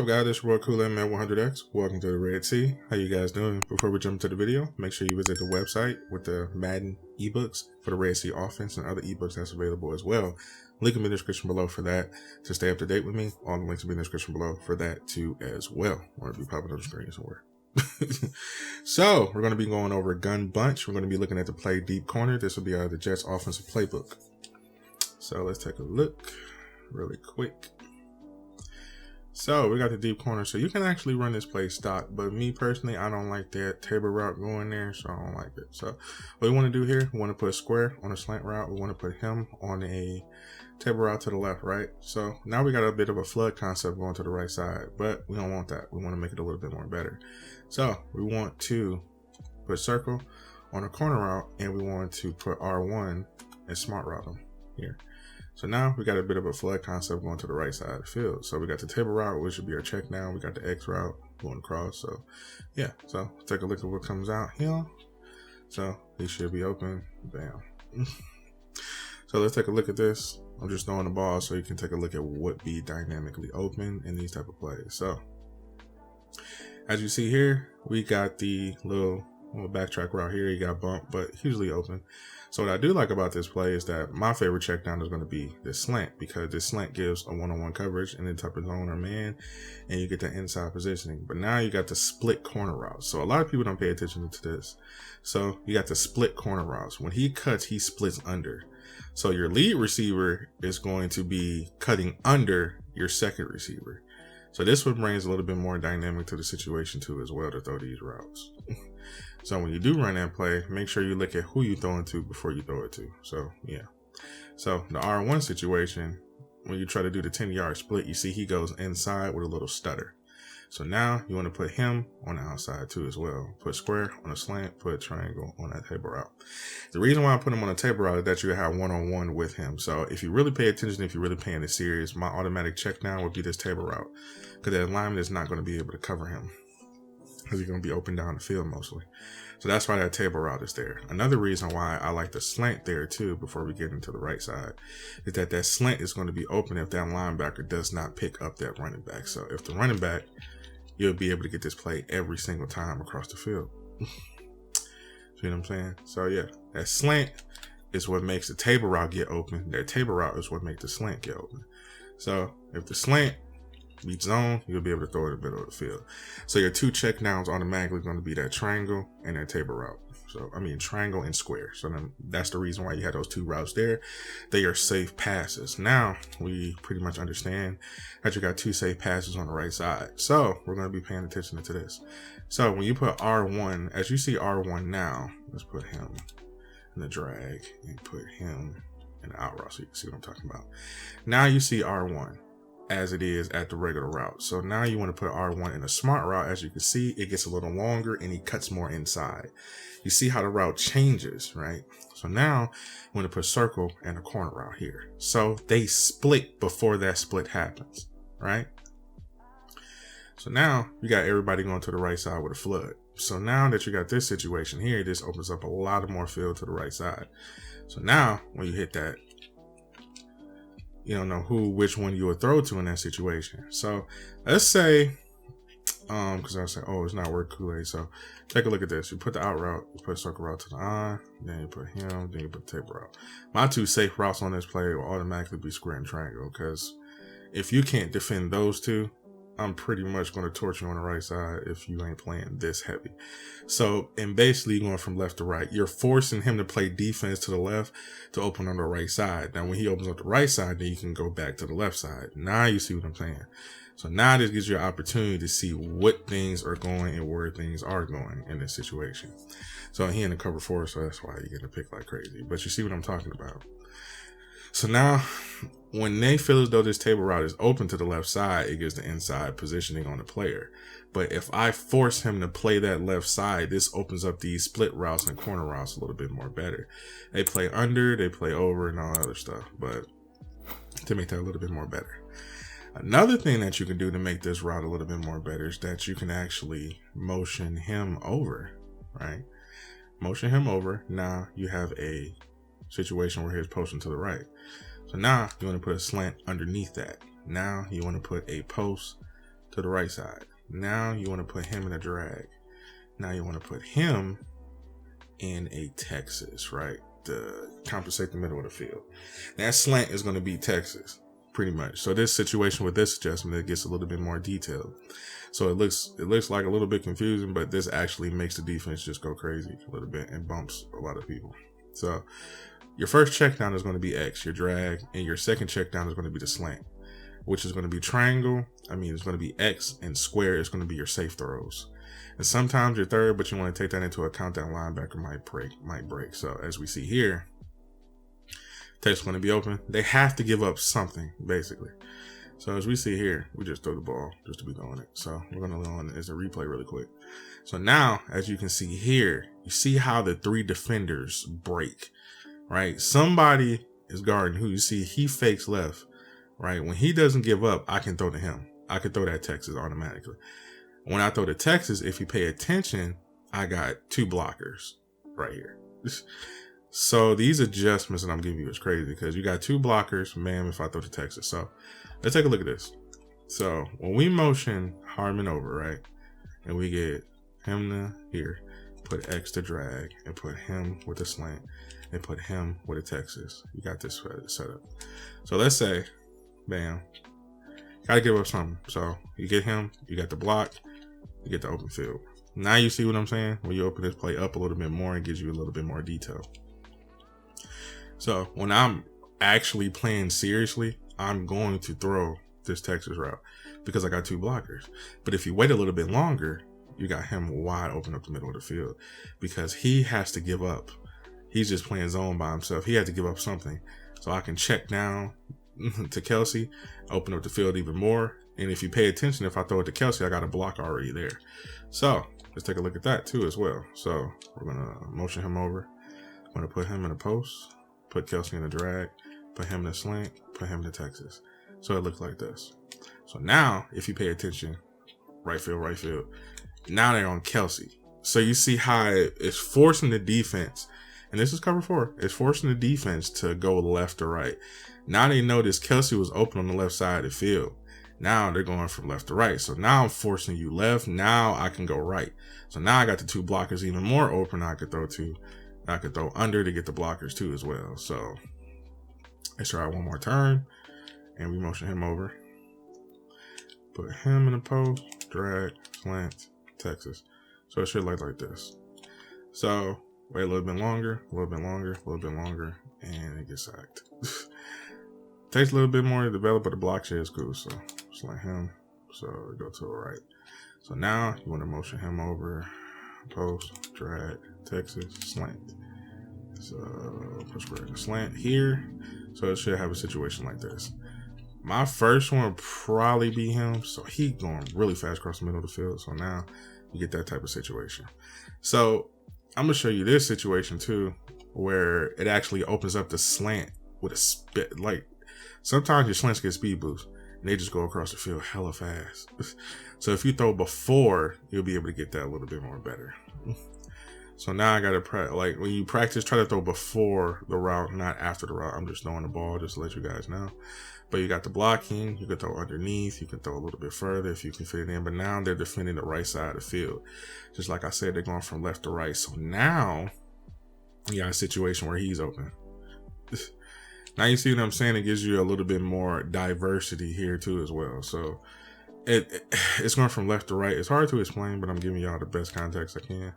guys? It's your boy Kool-Aid Man 100X. Welcome to the Red Sea. How you guys doing? Before we jump into the video, make sure you visit the website with the Madden ebooks for the Red Sea offense and other ebooks that's available as well. Link in the description below for that to stay up to date with me. All the links will be in the description below for that too as well. Or it'll be popping on the screen somewhere. So we're going to be going over gun bunch. We're going to be looking at the play deep corner. This will be out of the Jets offensive playbook. So let's take a look really quick. So we got the deep corner. So you can actually run this play stock, but me personally, I don't like that table route going there, so I don't like it. So what we want to do here, we want to put a square on a slant route. We want to put him on a table route to the left, right? So now we got a bit of a flood concept going to the right side, but we don't want that. We want to make it a little bit more better. So we want to put circle on a corner route, and we want to put R1 and smart route them here. So now we got a bit of a flood concept going to the right side of the field. So we got the table route, which should be our check down. We got the X route going across. So yeah, so take a look at what comes out here. So he should be open. Bam. So let's take a look at this. I'm just throwing the ball so you can take a look at what be dynamically open in these type of plays. So as you see here, we got the little backtrack route here. You got bump, but hugely open. So what I do like about this play is that my favorite check down is going to be this slant, because this slant gives a one-on-one coverage in the type of zone or man, and you get the inside positioning. But now you got the split corner routes. So a lot of people don't pay attention to this. So you got the split corner routes. When he cuts, he splits under. So your lead receiver is going to be cutting under your second receiver. So this one brings a little bit more dynamic to the situation too as well to throw these routes. So when you do run that play, make sure you look at who you throwing to before you throw it to. So yeah. So the R1 situation, when you try to do the 10-yard split, you see he goes inside with a little stutter. So now you want to put him on the outside too as well. Put square on a slant, put triangle on that table route. The reason why I put him on a table route is that you have one-on-one with him. So if you really pay attention, if you're really paying this serious, my automatic check down would be this table route, because the alignment is not going to be able to cover him, because he's going to be open down the field mostly. So that's why that table route is there. Another reason why I like the slant there too, before we get into the right side, is that that slant is going to be open if that linebacker does not pick up that running back. So if the running back, you'll be able to get this play every single time across the field. See what I'm saying? So yeah, that slant is what makes the table route get open. That table route is what makes the slant get open. So if the slant beat zone, you'll be able to throw it in the middle of the field. So your two check downs automatically going to be that triangle and that table route. So I mean triangle and square. So then that's the reason why you had those two routes there. They are safe passes. Now we pretty much understand that you got two safe passes on the right side. So we're going to be paying attention to this. So when you put R1, as you see R1 now, let's put him in the drag and put him in the out route so you can see what I'm talking about. Now you see R1 as it is at the regular route. So now you want to put R1 in a smart route. As you can see, it gets a little longer and he cuts more inside. You see how the route changes, right? So now you want to put circle and a corner route here. So they split before that split happens, right? So now you got everybody going to the right side with a flood. So now that you got this situation here, this opens up a lot of more field to the right side. So now when you hit that, you don't know which one you would throw to in that situation. So let's say, because I say, oh, it's not work Kool-Aid. So take a look at this. You put the out route, you put circle route to the on, then you put him, then you put table route. My two safe routes on this play will automatically be square and triangle, because if you can't defend those two, I'm pretty much going to torch you on the right side if you ain't playing this heavy. So, and basically going from left to right, you're forcing him to play defense to the left to open on the right side. Now, when he opens up the right side, then you can go back to the left side. Now you see what I'm saying. So now this gives you an opportunity to see what things are going and where things are going in this situation. So he in the cover 4, so that's why you're getting picked like crazy. But you see what I'm talking about. So now when they feel as though this table route is open to the left side, it gives the inside positioning on the player. But if I force him to play that left side, this opens up these split routes and corner routes a little bit more better. They play under, they play over, and all that other stuff, but to make that a little bit more better. Another thing that you can do to make this route a little bit more better is that you can actually motion him over, right? Motion him over. Now you have a situation where he's posting to the right. So now you want to put a slant underneath that. Now you want to put a post to the right side. Now you want to put him in a drag. Now you want to put him in a Texas, right? To compensate the middle of the field. That slant is going to be Texas, pretty much. So this situation with this adjustment, it gets a little bit more detailed. So it looks like a little bit confusing, but this actually makes the defense just go crazy a little bit and bumps a lot of people. So your first check down is going to be X, your drag, and your second check down is going to be the slant, which is going to be triangle. It's going to be X, and square is going to be your safe throws. And sometimes your third, but you want to take that into account. That linebacker might break. So as we see here, Texas going to be open. They have to give up something, basically. So as we see here, we just throw the ball just to be throwing it. So we're going to go on as a replay really quick. So now, as you can see here, you see how the three defenders break, right? Somebody is guarding who you see he fakes left, right? When he doesn't give up, I can throw to him. I can throw that Texas automatically. When I throw to Texas, if you pay attention, I got two blockers right here. So these adjustments that I'm giving you is crazy because you got two blockers, man, if I throw to Texas. So let's take a look at this. So when we motion Harmon over, right, and we get him to here, put X to drag, and put him with a slant, and put him with a Texas. You got this set up. So let's say, bam, gotta give up something. So you get him, you got the block, you get the open field. Now you see what I'm saying? When you open this play up a little bit more, it gives you a little bit more detail. So when I'm actually playing seriously, I'm going to throw this Texas route because I got two blockers. But if you wait a little bit longer, you got him wide open up the middle of the field because he has to give up. He's just playing zone by himself. He had to give up something. So I can check down to Kelsey, open up the field even more. And if you pay attention, if I throw it to Kelsey, I got a block already there. So let's take a look at that too as well. So we're going to motion him over. I'm going to put him in a post, put Kelsey in a drag, put him in a slant, put him in a Texas. So it looks like this. So now if you pay attention, right field, now they're on Kelsey. So you see how it's forcing the defense, and this is cover 4, it's forcing the defense to go left to right. Now they notice Kelsey was open on the left side of the field. Now they're going from left to right. So now I'm forcing you left. Now I can go right. So now I got the two blockers even more open. I could throw to. I could throw under to get the blockers too as well. So let's try one more turn. And we motion him over. Put him in the post. Drag. Slant. Texas. So it should look like this. So wait a little bit longer. And it gets sacked. Takes a little bit more to develop, but the block shit is cool. So just like him. So go to the right. So now you want to motion him over. Post, drag, Texas, slant. So push square slant here. So it should have a situation like this. My first one would probably be him. So he going really fast across the middle of the field. So now you get that type of situation. So I'm gonna show you this situation too, where it actually opens up the slant with a spit. Like sometimes your slants get speed boost and they just go across the field hella fast. So if you throw before, you'll be able to get that a little bit more better. So now I gotta like when you practice, try to throw before the route, not after the route. I'm just throwing the ball just to let you guys know. But you got the blocking, you can throw underneath, you can throw a little bit further if you can fit it in. But now they're defending the right side of the field. Just like I said, they're going from left to right. So now you got a situation where he's open. Now you see what I'm saying? It gives you a little bit more diversity here too as well. So it's going from left to right. It's hard to explain, but I'm giving y'all the best context I can.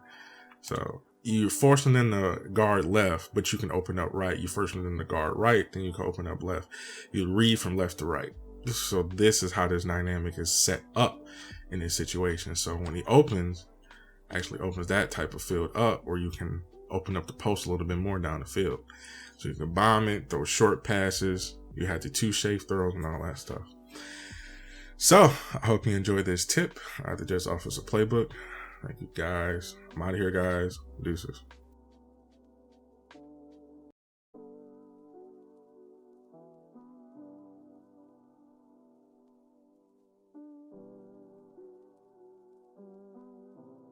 So you're forcing them to guard left, but you can open up right. You're forcing them to guard right, then you can open up left. You read from left to right. So this is how this dynamic is set up in this situation. So when he actually opens that type of field up, or you can open up the post a little bit more down the field. So you can bomb it, throw short passes. You had the two safe throws and all that stuff. So I hope you enjoyed this tip. I just offer a playbook. Thank you guys. I'm out of here, guys. Deuces.